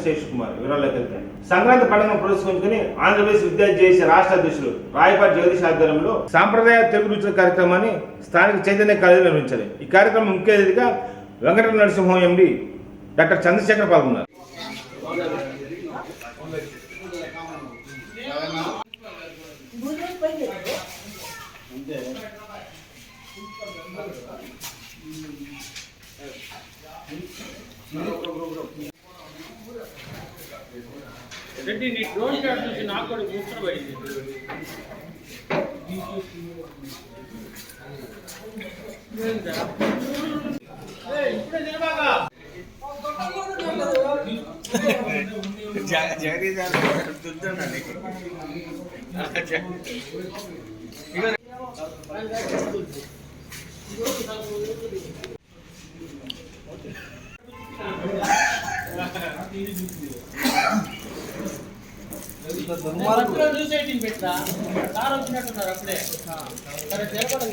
శేష్ కుమార్. వివరాల్లోకి వెళ్తే సంక్రాంతి పండుగను పురస్కరించుకుని ఆంధ్రప్రదేశ్ విద్యార్థి చేసే రాష్ట్ర అధ్యక్షులు రాయపాటి జగదీష్ ఆధ్వర్యంలో సాంప్రదాయ తెలుగు రుచుల కార్యక్రమాన్ని స్థానిక చైతన్య కాలేజీలో నిర్వహించారు. ఈ కార్యక్రమం ముఖ్య అతిథిగా వెంకట నరసింహం ఎండి డాక్టర్ చంద్రశేఖర్ పాల్గొన్నారు. రెడ్డి నీ డ్రోన్ షాట్ చూసి నాకు కూడా ముచ్చటపడింది. చూసేటి పెట్టా సార్ వచ్చినట్టున్నారు అప్పుడే సరే తెలపడం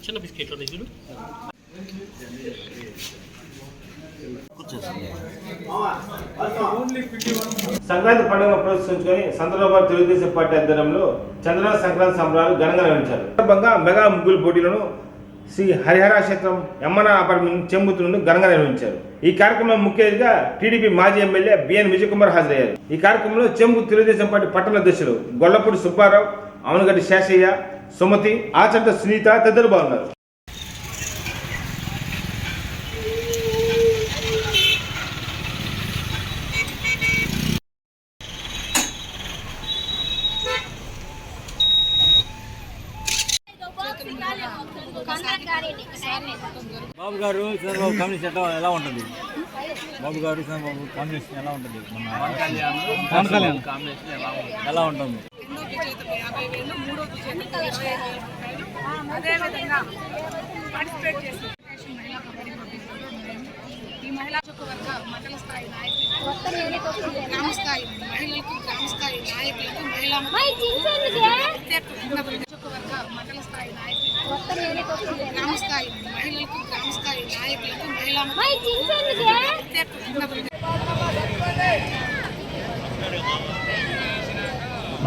చిన్న బిస్కెట్ చూడు. సంక్రాంతి పండుగ పురస్కరించుకొని సంతలోబాద్ తెలుగుదేశం పార్టీ ఆధ్వర్యంలో చంద్రన సంక్రాంతి సంబరాలు ఘనంగా నిర్వహించారు. సందర్భంగా మెగా ముగ్గులు పోటీలను శ్రీ హరిహర క్షేత్రం ఎమ్మన అపార్ట్మెంట్ చెంబుతు నుండి ఘనంగా నిర్వహించారు. ఈ కార్యక్రమం ముఖ్య అతిథిగా టీడీపీ మాజీ ఎమ్మెల్యే బిఎన్ విజయ్ కుమార్ హాజరయ్యారు. ఈ కార్యక్రమంలో చెంబు తెలుగుదేశం పార్టీ పట్టణ అధ్యక్షులు గొల్లపూడి సుబ్బారావు, అవనగడ్డి శేషయ్య, సుమతి, ఆచంట సునీత తదితరులు బాగున్నారు. బాబు గారు చంద్రబాబు కాంబినేషన్ ఎలా ఉంటుంది? బాబు గారు చంద్రబాబు కాంబినేషన్ ఎలా ఉంటుంది? పవన్ కళ్యాణ్ కాంబినేషన్ ఎలా ఉంటుంది? అదేవిధంగా పార్టిసిపేట్ చేసి ఈ మహిళా వర్గ మండల స్థాయి నాయకులు, గ్రామ స్థాయి మహిళలకు, గ్రామ స్థాయి నాయకులకు, మహిళా వర్గ మండల స్థాయి నాయకులు, గ్రామ స్థాయి మహిళలకు, గ్రామ స్థాయి నాయకులకు, మహిళా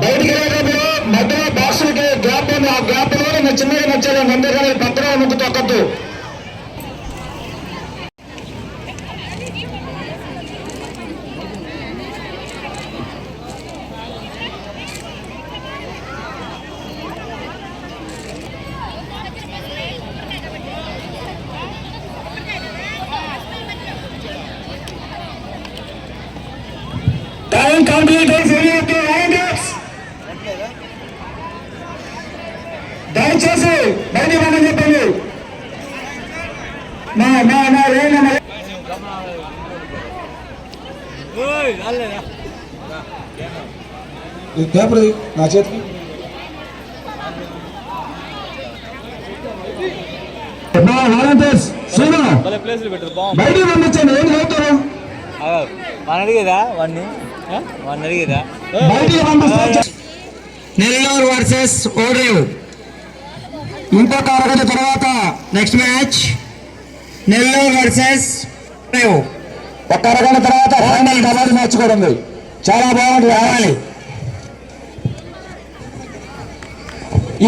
బయటికి వెళ్ళేటప్పుడు మధ్యలో బాక్సులకి గ్యాప్ ఉంది. ఆ గ్యాప్ లో చిన్నగా నచ్చాలి. అందరూ పెద్దగా ముక్కు తొక్కద్దు. Time completed. దయచేసి బయట మనం చెప్పండి. పేపర్ నా చేతికి బయట పంపించండి. ఏం చదువుతారు? అడిగేదా వాడిని అడిగేదా? బయటికి పంపిస్తారు. నెల్లూరు వర్సెస్ ఓడియో. ఇంకొక అరగంట తర్వాత నెక్స్ట్ మ్యాచ్ నెల్లూరు వర్సెస్ ఒక అరగంట తర్వాత ఫైనల్ కబడ్డీ మ్యాచ్ కూడా ఉంది. చాలా బాగుంటుంది. రావాలి.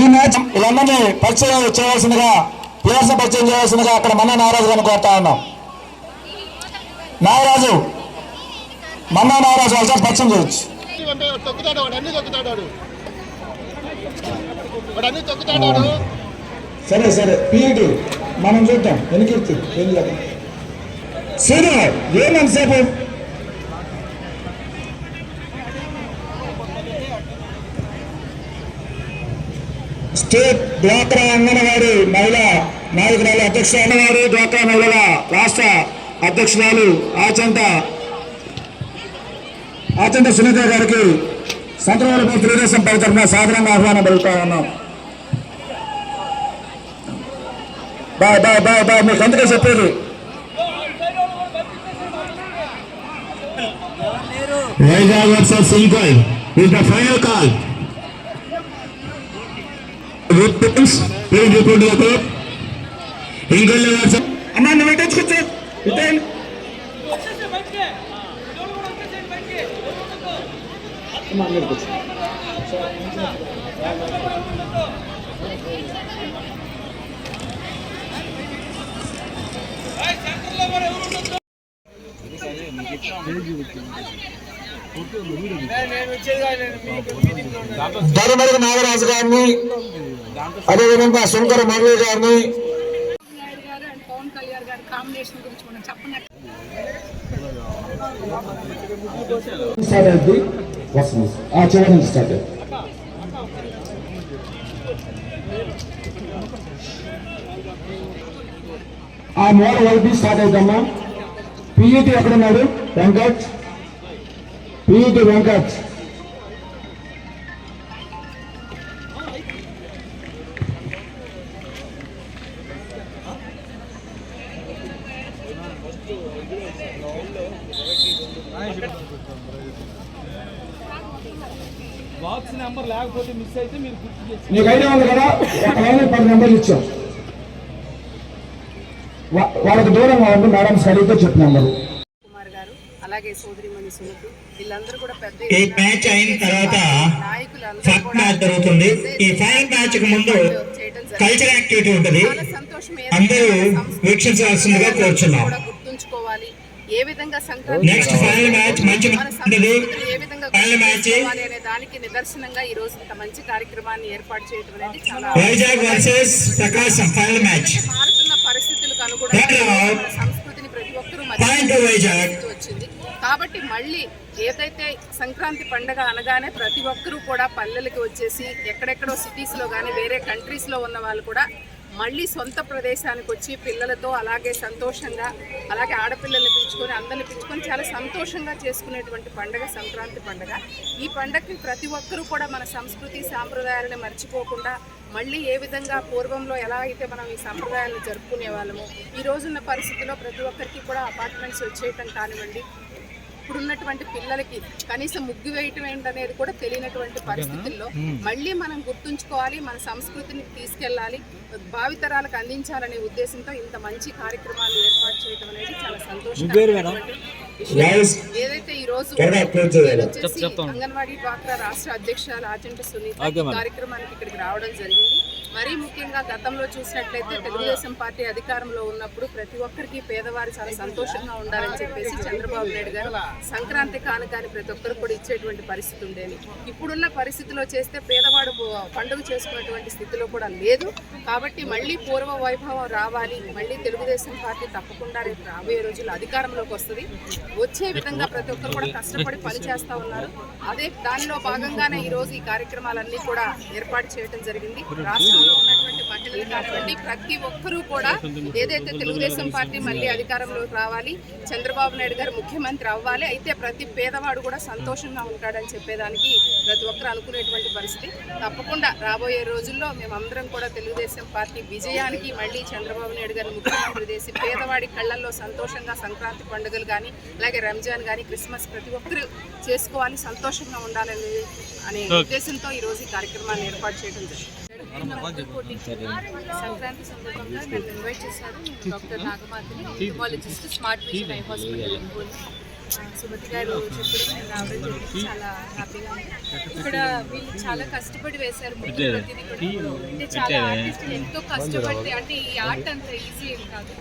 ఈ మ్యాచ్ వీళ్ళందరినీ పరిచయం చేయవలసిందిగా, ప్లేయర్స్ పరిచయం చేయవలసిందిగా అక్కడ మన్నా నాగరాజు గారిని కోరుతా ఉన్నాం. నాగరాజు వాళ్ళతో పరిచయం చేయొచ్చు. సరే సరే పీఈటీ మనం చూద్దాం. వెనుకీర్తి సరే ఏమంతసేపు స్టేట్ డ్వాక్రా అంగన్వాడీ మహిళా నాయకురాలు అధ్యక్షులు, అంగన్వాడీ డ్వాక్రా మహిళల రాష్ట్ర అధ్యక్షురాలు ఆచంట ఆచంట సునీత గారికి సంతరాలపై తెలుగుదేశం పార్టీ తరఫున సాధారణంగా ఆహ్వానం పలుకుతా ఉన్నాం. బాయ్ బాయ్ బాయ్ బాయ్, మీకు అందుకే చెప్పేది. Vizag versus Incoy is the final call. With points, please report to the court. Incoy versus. అమ్మా నువ్వు ఇటు వచ్చి ఇటేం ధర్మడుగు నాగరాజు గారిని, అదేవిధంగా శంకర మురళి గారిని, నాయుడు గారు అండ్ పవన్ కళ్యాణ్ గారి కాంబినేషన్ గురించి మనం చెప్పనట్టు చివరి నుంచి స్టార్ట్. ఆ మూల వైపు స్టార్ట్ అవుతామా. పిఈటి ఎక్కడున్నాడు? Venkat, PET Venkat. Box number లేకపోతే మిస్ అయితే మీరు గుర్తు చేసి నీకు ఐడియా ఉంది కదా, ఒక లైన్ 10 నెంబర్లు ఇచ్చాం. వాళ్ళకి దూరంగా ఉంది మేడం, అడిగితే చెప్పిన నెంబరు. కుమార్ గారు అలాగే సోదరిమణి సునీత వీళ్ళందరూ కూడా పెద్ద ఈ మ్యాచ్ అయిన తర్వాత ఫస్ట్ మ్యాచ్ జరుగుతుంది. ఈ ఫైనల్ మ్యాచ్ కు ముందు కల్చరల్ యాక్టివిటీ ఉంటుంది, అందరూ వీక్షించాల్సిందిగా కోరుచున్నాం. గుర్తుంచుకోవాలి ఏ విధంగా సంక్రాంతి నెక్స్ట్ ఫైనల్ మ్యాచ్ మంచి ఏ విధంగా ఫైనల్ మ్యాచ్ అనే దానికి నిదర్శనంగా ఈ రోజు ఇంత మంచి కార్యక్రమాన్ని ఏర్పాటు చేయడం అనేది చాలా వైజాగ్ వర్సెస్ ప్రకాశం ఫైనల్ మ్యాచ్. మారుతున్న పరిస్థితులకు అనుగుణంగా మన సంస్కృతిని ప్రతి ఒక్కరూ మర్చిపోవాల్సి వచ్చింది. కాబట్టి మళ్ళీ ఏదైతే సంక్రాంతి పండుగ అనగానే ప్రతి ఒక్కరూ కూడా పల్లెలకి వచ్చేసి ఎక్కడెక్కడో సిటీస్లో కానీ వేరే కంట్రీస్లో ఉన్న వాళ్ళు కూడా మళ్ళీ సొంత ప్రదేశానికి వచ్చి పిల్లలతో అలాగే సంతోషంగా అలాగే ఆడపిల్లల్ని పిలుచుకొని అందరిని పిలుచుకొని చాలా సంతోషంగా చేసుకునేటువంటి పండుగ సంక్రాంతి పండుగ. ఈ పండుగకి ప్రతి ఒక్కరూ కూడా మన సంస్కృతి సాంప్రదాయాలను మర్చిపోకుండా మళ్ళీ ఏ విధంగా పూర్వంలో ఎలా అయితే మనం ఈ సాంప్రదాయాలను జరుపుకునే వాళ్ళము ఈ రోజున్న పరిస్థితిలో ప్రతి ఒక్కరికి కూడా అపార్ట్మెంట్స్ వచ్చేయటం కానివ్వండి, ఇప్పుడున్నటువంటి పిల్లలకి కనీసం ముగ్గు వేయటం ఏంటనేది కూడా తెలియనటువంటి పరిస్థితుల్లో మళ్ళీ మనం గుర్తుంచుకోవాలి, మన సంస్కృతిని తీసుకెళ్ళాలి, భావితరాలకు అందించాలనే ఉద్దేశంతో ఇంత మంచి కార్యక్రమాలు ఏర్పాటు చేయడం అనేది చాలా సంతోషకరమైనటువంటి విషయం. ఏదైతే ఈ రోజు వచ్చేసి అంగన్వాడీ డ్వాక్రా రాష్ట్ర అధ్యక్షురాలు ఆచంట సునీత కార్యక్రమానికి ఇక్కడికి రావడం జరిగింది. మరీ ముఖ్యంగా గతంలో చూసినట్లయితే తెలుగుదేశం పార్టీ అధికారంలో ఉన్నప్పుడు ప్రతి ఒక్కరికి పేదవారు చాలా సంతోషంగా ఉండాలని చెప్పేసి చంద్రబాబు నాయుడు గారు సంక్రాంతి కానుకని ప్రతి ఒక్కరు కూడా ఇచ్చేటువంటి పరిస్థితి ఉండేది. ఇప్పుడున్న పరిస్థితిలో చేస్తే పేదవాడు పండుగ చేసుకునేటువంటి స్థితిలో కూడా లేదు. కాబట్టి మళ్ళీ పూర్వ వైభవం రావాలి, మళ్ళీ తెలుగుదేశం పార్టీ తప్పకుండా రేపు రాబోయే రోజుల్లో అధికారంలోకి వస్తుంది. వచ్చే విధంగా ప్రతి ఒక్కరు కూడా కష్టపడి పనిచేస్తూ ఉన్నారు. అదే దానిలో భాగంగానే ఈరోజు ఈ కార్యక్రమాలన్నీ కూడా ఏర్పాటు చేయడం జరిగింది. రాష్ట్రంలో ఉన్నటువంటి మహిళలు కానివ్వండి ప్రతి ఒక్కరూ కూడా ఏదైతే తెలుగుదేశం పార్టీ మళ్ళీ అధికారంలోకి రావాలి, చంద్రబాబు నాయుడు గారు ముఖ్యమంత్రి అవ్వాలి, అయితే ప్రతి పేదవాడు కూడా సంతోషంగా ఉంటాడని చెప్పేదానికి ప్రతి ఒక్కరు అనుకునేటువంటి పరిస్థితి. తప్పకుండా రాబోయే రోజుల్లో మేమందరం కూడా తెలుగుదేశం పార్టీ విజయానికి మళ్ళీ చంద్రబాబు నాయుడు గారిని ముఖ్యమంత్రి చేసి పేదవాడి కళ్ళల్లో సంతోషంగా సంక్రాంతి పండుగలు కానీ అలాగే రంజాన్ కానీ క్రిస్మస్ ప్రతి ఒక్కరు చేసుకోవాలి, సంతోషంగా ఉండాలని అనే ఉద్దేశంతో ఈరోజు ఈ కార్యక్రమాన్ని ఏర్పాటు చేయడం జరిగింది. సంక్రాంతి సందర్భంగా నన్ను ఇన్వైట్ చేశారు. నేను డాక్టర్ నాగమాతిని, numerologist, smart vision eye hospital Ongole. Sumathi garu చెప్పడం నేను రావడం జరిగింది. చాలా హ్యాపీగా ఉంది. ఇక్కడ వీళ్ళు చాలా కష్టపడి వేశారు ప్రతిదీ కూడా. అంటే చాలా ఆర్టిస్టులు ఎంతో కష్టపడి, అంటే ఈ ఆర్ట్ అంత ఈజీ ఏం కాదు.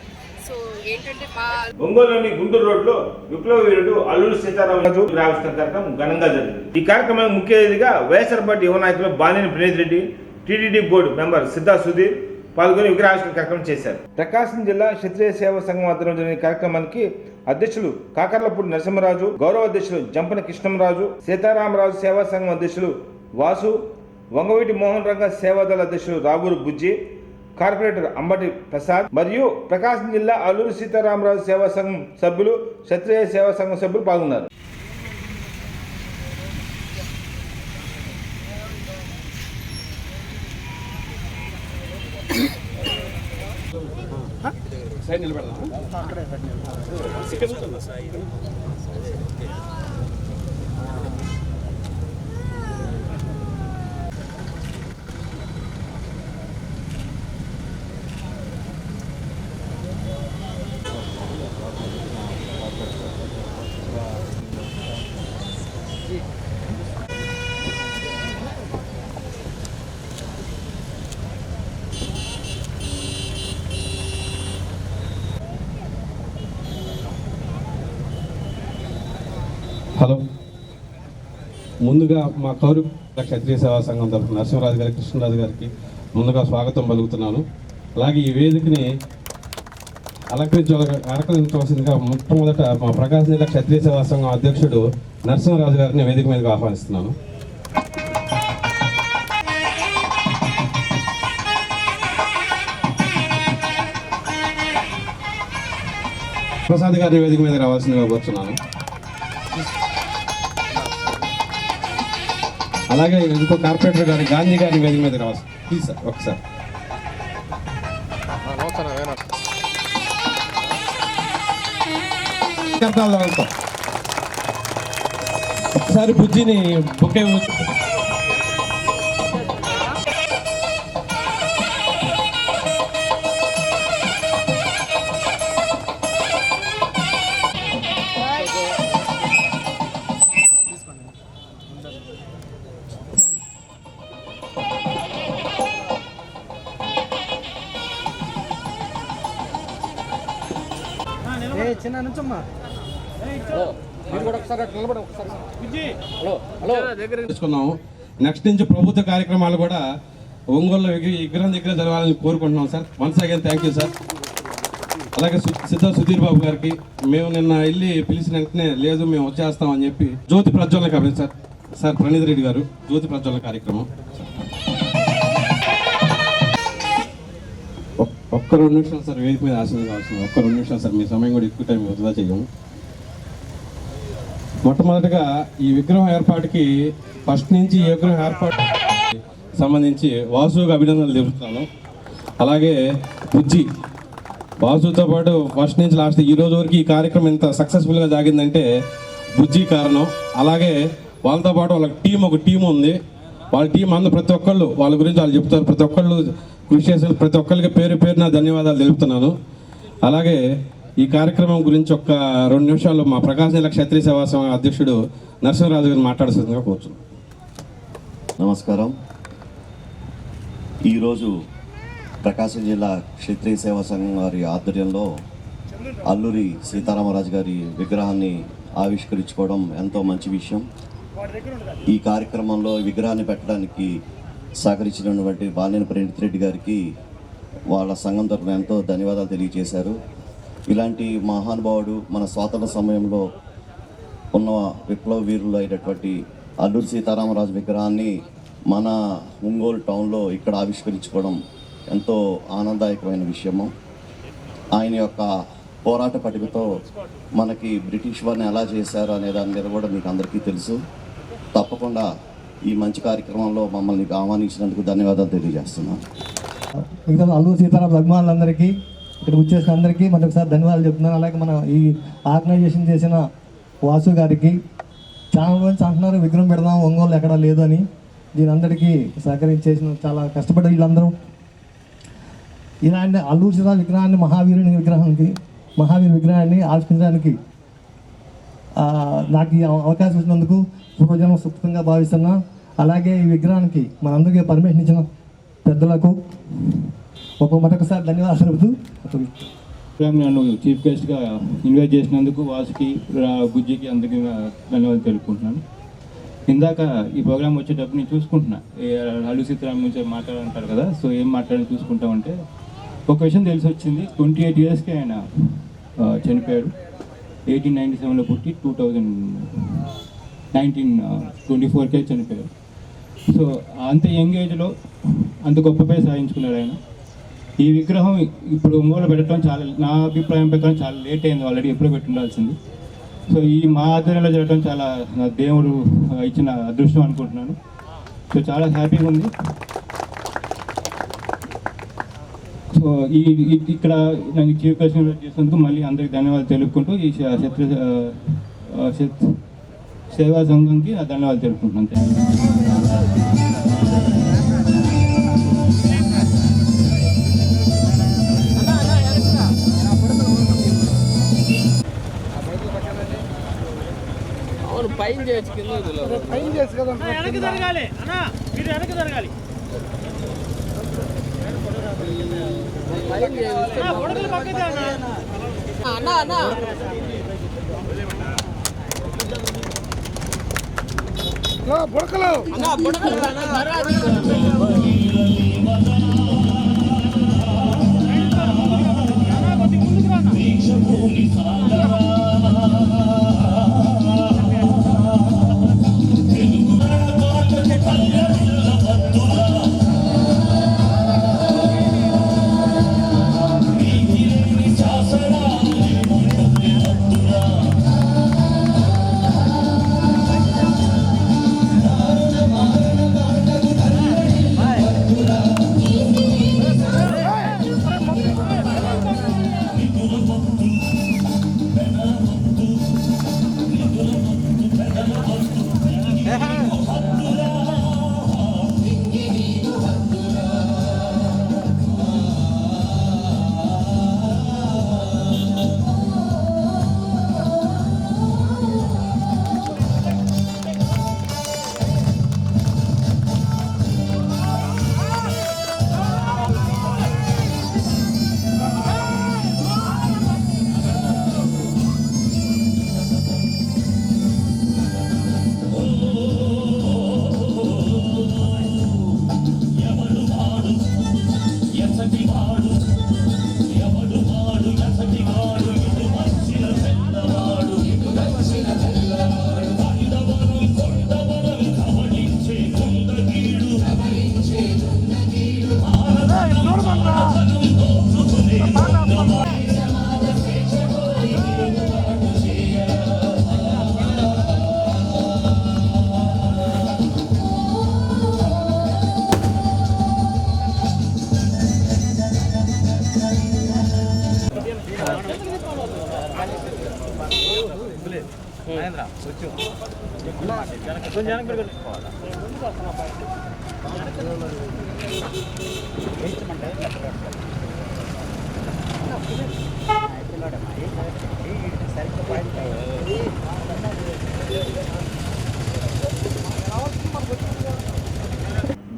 సో ఏంటంటే మా ఒంగోలులోని గుంటూరు రోడ్లో విప్లవ వీరుడు అల్లూరి సీతారామరాజు విగ్రహావిష్కరణ కార్యక్రమం ఘనంగా జరిగింది. ఈ కార్యక్రమానికి ముఖ్య అతిథిగా వైఎస్ఆర్ పార్టీ యువ నాయకులు Balineni Praneeth Reddy, TTD board member Siddha Sudheer పాల్గొని విగ్రహావిష్కరణ కార్యక్రమం చేశారు. ప్రకాశం జిల్లా క్షత్రియ సేవా సంఘం ఆధ్వర్యంలో జరిగిన కార్యక్రమానికి అధ్యక్షులు కాకర్లపూడి నరసింహరాజు, గౌరవ అధ్యక్షులు జంపన కృష్ణంరాజు, సీతారామరాజు సేవా సంఘం అధ్యక్షులు వాసు, వంగవీటి మోహన్ రంగ సేవాదళ అధ్యక్షులు రాబూరు బుజ్జి, కార్పొరేటర్ అంబటి ప్రసాద్ మరియు ప్రకాశం జిల్లా అల్లూరి సీతారామరాజు సేవా సంఘం సభ్యులు, క్షత్రియ సేవా సంఘం సభ్యులు పాల్గొన్నారు. హలో, ముందుగా మా కౌరు క్షత్రియ సేవా సంఘం తరఫున నరసింహరాజు గారికి, కృష్ణరాజు గారికి ముందుగా స్వాగతం పలుకుతున్నాను. అలాగే ఈ వేదికని అలంకరించవలసిందిగా మొట్టమొదట మా ప్రకాశం జిల్లా క్షత్రియ సేవా సంఘం అధ్యక్షుడు నరసింహరాజు గారిని వేదిక మీదకి ఆహ్వానిస్తున్నాను. ప్రసాద్ గారిని వేదిక మీద రావాల్సిందిగా కోరుతున్నాను. అలాగే ఇంకో కార్పొరేటర్ గారి గాంధీ గారిని వేదిక మీద రావాలి. ప్లీజ్ సార్ ఒకసారి. ఒకసారి బుజ్జిని బుకే చిన్న నుంచమ్మా. చేసుకున్నాము. నెక్స్ట్ నుంచి ప్రభుత్వ కార్యక్రమాలు కూడా ఒంగోలు విగ్రహం దగ్గర జరగాలని కోరుకుంటున్నాం sir. Once again thank you sir. అలాగే సిద్ధ సుధీర్ బాబు గారికి మేము నిన్న వెళ్ళి పిలిచిన వెంటనే లేదు మేము వచ్చేస్తామని చెప్పి జ్యోతి ప్రజ్వలన కార్యక్రమం సార్. సార్ ప్రణీత్ రెడ్డి గారు జ్యోతి ప్రజ్వలన కార్యక్రమం. ఒక్క 2 నిమిషాలు సార్ వేదిక మీద ఆశీర్వాదం కావాల్సింది. ఒక్క 2 నిమిషాలు సార్, మీ సమయం కూడా ఎక్కువ టైం వృధా చేయము. మొట్టమొదటిగా ఈ విగ్రహం ఏర్పాటుకి ఫస్ట్ నుంచి ఈ విగ్రహం ఏర్పాటు సంబంధించి వాసుకి అభినందనలు తెలుపుతున్నాను. అలాగే బుజ్జి వాసుతో పాటు ఫస్ట్ నుంచి లాస్ట్ ఈ రోజు వరకు ఈ కార్యక్రమం ఇంత సక్సెస్ఫుల్గా సాగిందంటే బుజ్జి కారణం. అలాగే వాళ్ళతో పాటు వాళ్ళ ఒక టీం ఉంది. వాళ్ళ టీం అందరూ ప్రతి ఒక్కళ్ళు వాళ్ళ గురించి వాళ్ళు చెప్తారు. ప్రతి ఒక్కళ్ళు కృషి చేసిన ప్రతి ఒక్కరికి పేరు పేరున ధన్యవాదాలు తెలుపుతున్నాను. అలాగే ఈ కార్యక్రమం గురించి ఒక్క 2 నిమిషాలు మా ప్రకాశం జిల్లా క్షత్రియ సేవా సంఘం అధ్యక్షుడు నరసింహరాజు గారిని మాట్లాడాల్సిందిగా కోరుతున్నాను. నమస్కారం. ఈరోజు ప్రకాశం జిల్లా క్షత్రియ సేవా సంఘం వారి ఆధ్వర్యంలో అల్లూరి సీతారామరాజు గారి విగ్రహాన్ని ఆవిష్కరించుకోవడం ఎంతో మంచి విషయం. ఈ కార్యక్రమంలో విగ్రహాన్ని పెట్టడానికి సహకరించినటువంటి బాలినేని ప్రణీత్ రెడ్డి గారికి వాళ్ళ సంఘం తరఫున ఎంతో ధన్యవాదాలు తెలియజేశారు. ఇలాంటి మహానుభావుడు మన స్వాతంత్ర సమయంలో ఉన్న విప్లవ వీరులు అయినటువంటి అల్లూరి సీతారామరాజు విగ్రహాన్ని మన ఒంగోలు టౌన్లో ఇక్కడ ఆవిష్కరించుకోవడం ఎంతో ఆనందదాయకమైన విషయము. ఆయన యొక్క పోరాట పటిమతో మనకి బ్రిటిష్ వారిని ఎలా చేశారు అనే దాని మీద కూడా మీకు అందరికీ తెలుసు. తప్పకుండా ఈ మంచి కార్యక్రమంలో మమ్మల్ని ఆహ్వానించినందుకు ధన్యవాదాలు తెలియజేస్తున్నాను. ఇంకా అల్లూరి సీతారామరాజు అభిమానులందరికీ ఇక్కడ వచ్చేసిన అందరికీ మరొకసారి ధన్యవాదాలు చెప్తున్నాను. అలాగే మన ఈ ఆర్గనైజేషన్ చేసిన వాసు గారికి చాలా మంది అంటున్నారు విగ్రహం పెడదాం ఒంగోలు ఎక్కడా లేదు అని. దీని అందరికీ సహకరించేసిన చాలా కష్టపడ్డ వీళ్ళందరూ ఇలాంటి అల్లూరి సీతారామరాజు విగ్రహాన్ని మహావీరు విగ్రహాన్ని ఆవిష్కరించడానికి నాకు ఈ అవకాశం ఇచ్చినందుకు పూర్వజన్మ సుఖంగా భావిస్తున్నా. అలాగే ఈ విగ్రహానికి మనందరికీ పర్మిషన్ ఇచ్చిన పెద్దలకు మరొకసారి ధన్యవాదాలు తెలుపుతూ నన్ను చీఫ్ గెస్ట్గా ఇన్వైట్ చేసినందుకు వాసుకి బుజ్జికి అందరికీ ధన్యవాదాలు తెలుపుకుంటున్నాను. ఇందాక ఈ ప్రోగ్రామ్ వచ్చేటప్పుడు నేను చూసుకుంటున్నా అల్లూరి సీతారాం గురించి మాట్లాడాలంటారు కదా, సో ఏం మాట్లాడాలని చూసుకుంటామంటే ఒక విషయం తెలిసి వచ్చింది. 28 ఇయర్స్కి ఆయన చనిపోయాడు. 1897లో పుట్టి 1924కే చనిపోయాడు. సో అంత యంగ్ ఏజ్లో అంత గొప్ప పేరు సాధించుకున్నాడు ఆయన. ఈ విగ్రహం ఇప్పుడు ఒంగోలు పెట్టడం చాలా, నా అభిప్రాయం ప్రకారం చాలా లేట్ అయింది, ఆల్రెడీ ఎప్పుడో పెట్టి ఉండాల్సింది. సో ఈ మా ఆధ్వర్యంలో జరగడం చాలా నా దేవుడు ఇచ్చిన అదృష్టం అనుకుంటున్నాను. సో చాలా హ్యాపీగా ఉంది. సో ఇక్కడ నాకు చీఫ్ గెస్ట్ చేసినందుకు మళ్ళీ అందరికి ధన్యవాదాలు తెలుపుకుంటూ ఈ సేవా సంఘంకి ధన్యవాదాలు తెలుపుకుంటున్నాను. పైన చేయొచ్చు, కింద పైన చేసి కదా వెనక్కి జరగాలి అన్నా, మీరు వెనక్కి జరగాలి. బుడగలు పక్కదే అన్నా అన్నా బుడకలు అన్నా బుడకలు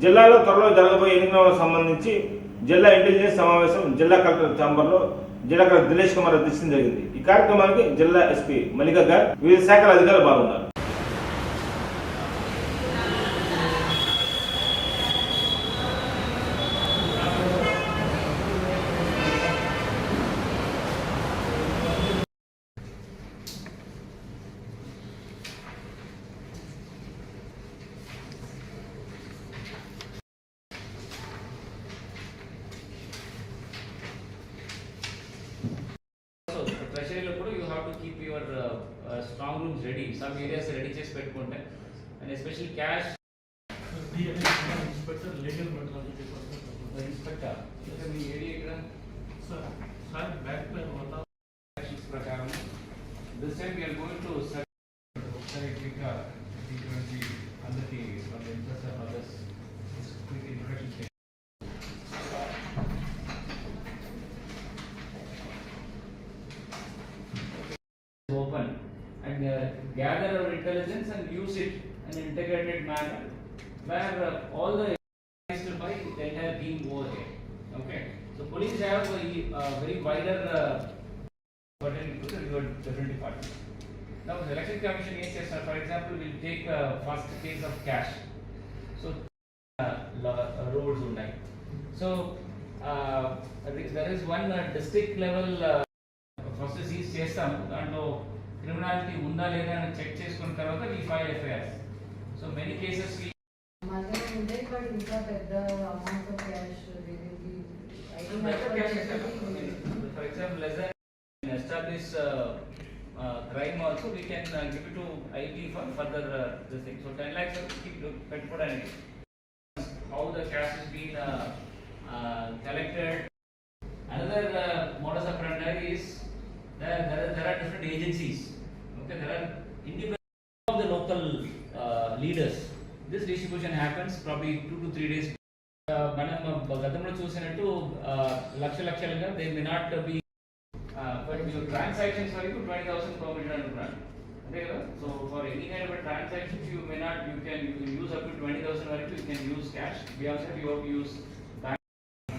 జిల్లాలో త్వరలో జరగబోయే ఎన్నికలకు సంబంధించి జిల్లా ఇంటెలిజెన్స్ సమావేశం జిల్లా కలెక్టర్ ఛాంబర్లో జిల్లా కలెక్టర్ దినేష్ కుమార్ అధ్యక్షతన జరిగింది. ఈ కార్యక్రమానికి జిల్లా ఎస్పీ మల్లిక గారు, వివిధ శాఖల అధికారులు పాల్గొన్నారు. You have to keep your strong rooms ready. Some areas ready chest పెట్టుకుంటే, and especially cash. Inspector legal metrology department. The inspector. ఇక్కడ మీ ఏరియా ఇక్కడ సార్ బ్యాక్ ప్లాన్ వల్ల యాక్షన్స్ ప్రకారం this time we are going to ఒకసారి క్విక్గా ఇటువంటి అందరికీ మన interest of others quick introduction open and gather our intelligence and use it in an integrated manner where all the is by the entire team over here. Okay, so police have a very wider pertaining to the different departments. Now the election commission is, for example, will take first case of cash, so roads unai, so there is one district level first seize చేస్తాము. దాంట్లో criminality ఉందా లేదా అని check చేసుకున్న తర్వాత we file FIR. So many cases for example less than establish crime also we can give it to IT for further this thing. So 10 lakhs keep పెట్టుకోవడానికి how the cash is being collected, Another modus operandi is that there are different agencies. Okay, there are independent of the local leaders. This distribution happens probably 2 to 3 days. మనం గతంలో చూసినట్టు లక్షలుగా they may not be but your transactions వరకు 20,000 permitted అంటున్నారు అంతే కదా. So for any kind of transactions you can use up to 20,000 వరకు you can use cash. We also have to use bank,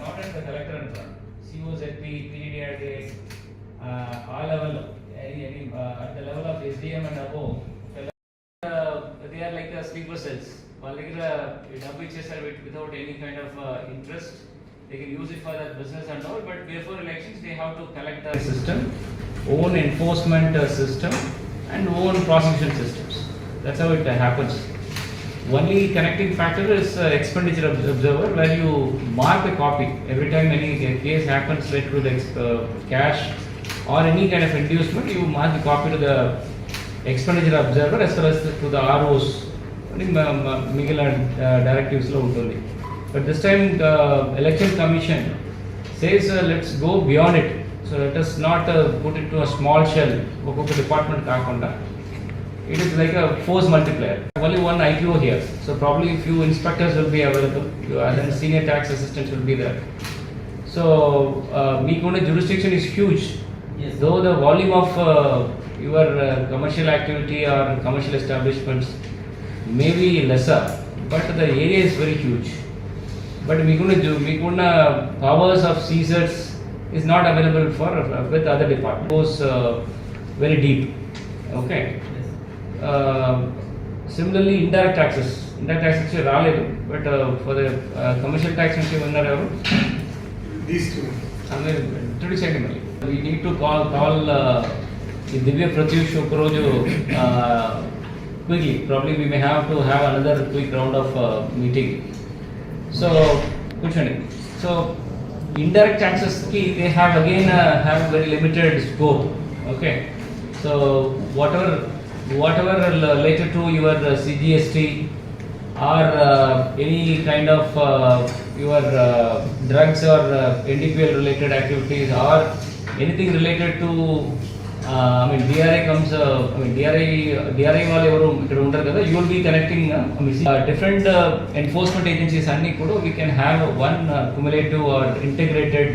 not at the collector అంటున్నారు. COZP, PDRD, ఆ లెవెల్లో any at the level of SDM and above, they are like sleeper cells. వాళ్ళ దగ్గర డబ్బు ఇచ్చేస్తారు without any kind of interest. They can use it for their business and all, but before elections they have to collect the system, own enforcement system and own prosecution systems. That's how it happens. Only connecting factor is expenditure observer, where you mark a copy every time any case happens related to the cash or any kind of inducement. You mark the copy to the expenditure observer as well as to the ROs. మిగిలిన డైరెక్టివ్స్లో ఉంటుంది. But this time the election commission says let's go beyond it. So let us not put it to a small shell. ఒక్కొక్క department కాకుండా it is like a force multiplier. Only one IPO here, so probably few inspectors will be available, and then senior tax assistants will be there. So meekunda jurisdiction is huge. Yes. Though the volume of your commercial activity or commercial establishments may be lesser, but the area is very huge. But meekunda powers of seizures is not available for with other departments. It goes very deep. Okay. Similarly, indirect taxes రాలేదు, but for the commercial tax నుంచి ఉన్నారు ఎవరు? These two. Introduce చేయండి మళ్ళీ. We need to call దివ్య ప్రత్యూష్ ఒకరోజు quickly. Probably we may have to have another quick round of meeting. So, కూర్చోండి. So, indirect taxes ki they have again have very limited scope. Okay. So, whatever related to your CGST or any kind of your drugs or NDPL related activities or anything related to DRI comes, DRI వాళ్ళు ఎవరు ఇక్కడ ఉంటారు కదా, you will be connecting different enforcement agencies అన్ని కూడా we can have one cumulative or integrated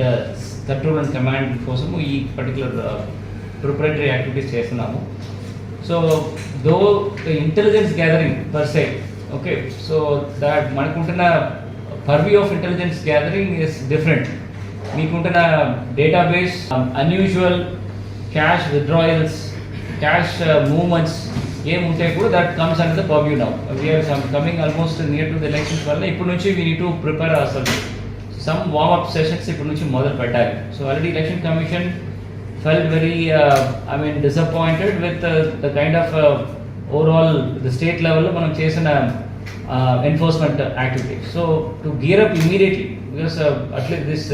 control and command కోసము ఈ particular preparatory activities చేస్తున్నాము. So though the intelligence gathering per se, okay, so that మనకుంటున్న purview of intelligence gathering is different. మీకుంటున్న database, unusual cash withdrawals, cash movements ఏముంటాయి కూడా that comes under the purview now. We are coming almost near to the elections వల్ల ఇప్పుడు నుంచి we need to prepare ourselves. Some warm up sessions ఇప్పుడు నుంచి మొదలు పెట్టాలి. So already election commission felt very disappointed with the kind of overall the state level lo manam chesina enforcement activities. So to gear up immediately, because at least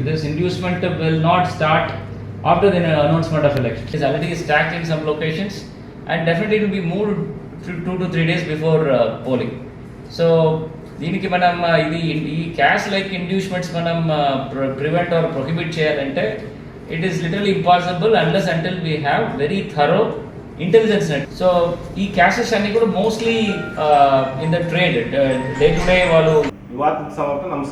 this inducement will not start after the announcement of election. It is already stacked in some locations and definitely it will be moved 2 to 3 days before polling. So దీనికి మనం ఈ cash like inducements మనం prevent are prohibit చేయాలంటే it is literally impossible unless until we have very thorough intelligence net. So ఈ caches అన్ని కూడా mostly in the trade day to day వాళ్ళు వివాద సమాప్తం. నమస్కారం.